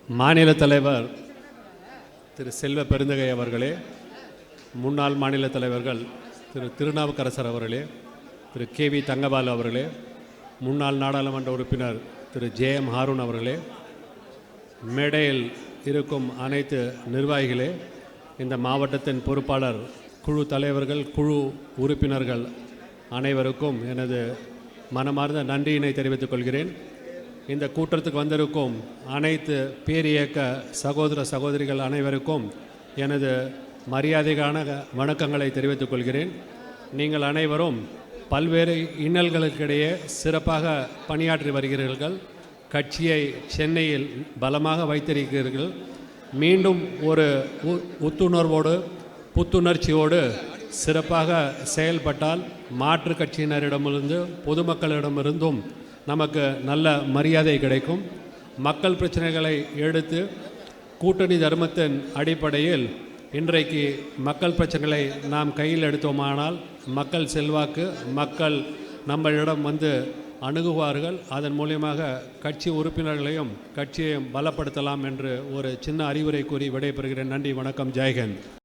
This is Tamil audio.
மாநில தலைவர் திரு செல்வ பெருந்தகை அவர்களே, முன்னாள் மாநில தலைவர்கள் திரு திருநாவுக்கரசர் அவர்களே, திரு KV தங்கபாலு அவர்களே, முன்னாள் நாடாளுமன்ற உறுப்பினர் திரு JM ஹாரூன் அவர்களே, மேடையில் இருக்கும் அனைத்து நிர்வாகிகளே, இந்த மாவட்டத்தின் பொறுப்பாளர் குழு தலைவர்கள், குழு உறுப்பினர்கள் அனைவருக்கும் எனது மனமார்ந்த நன்றியினை தெரிவித்துக் கொள்கிறேன். இந்த கூட்டத்துக்கு வந்திருக்கும் அனைத்து பேரியக்க சகோதர சகோதரிகள் அனைவருக்கும் எனது மரியாதைக்கான வணக்கங்களை தெரிவித்துக் கொள்கிறேன். நீங்கள் அனைவரும் பல்வேறு இன்னல்களுக்கிடையே சிறப்பாக பணியாற்றி வருகிறீர்கள். கட்சியை சென்னையில் பலமாக வைத்திருக்கிறீர்கள். மீண்டும் ஒரு உத்துணர்வோடு புத்துணர்ச்சியோடு சிறப்பாக செயல்பட்டால் மாற்று கட்சியினரிடமிருந்து பொதுமக்களிடமிருந்தும் நமக்கு நல்ல மரியாதை கிடைக்கும். மக்கள் பிரச்சனைகளை எடுத்து கூட்டணி தர்மத்தின் அடிப்படையில் இன்றைக்கு மக்கள் பிரச்சனைகளை நாம் கையில் எடுத்தோமானால் மக்கள் செல்வாக்கு, மக்கள் நம்மளிடம் வந்து அணுகுவார்கள். அதன் மூலியமாக கட்சி உறுப்பினர்களையும் கட்சியையும் பலப்படுத்தலாம் என்று ஒரு சின்ன அறிவுரை கூறி விடைபெறுகிறேன். நன்றி, வணக்கம், ஜெய்ஹிந்த்.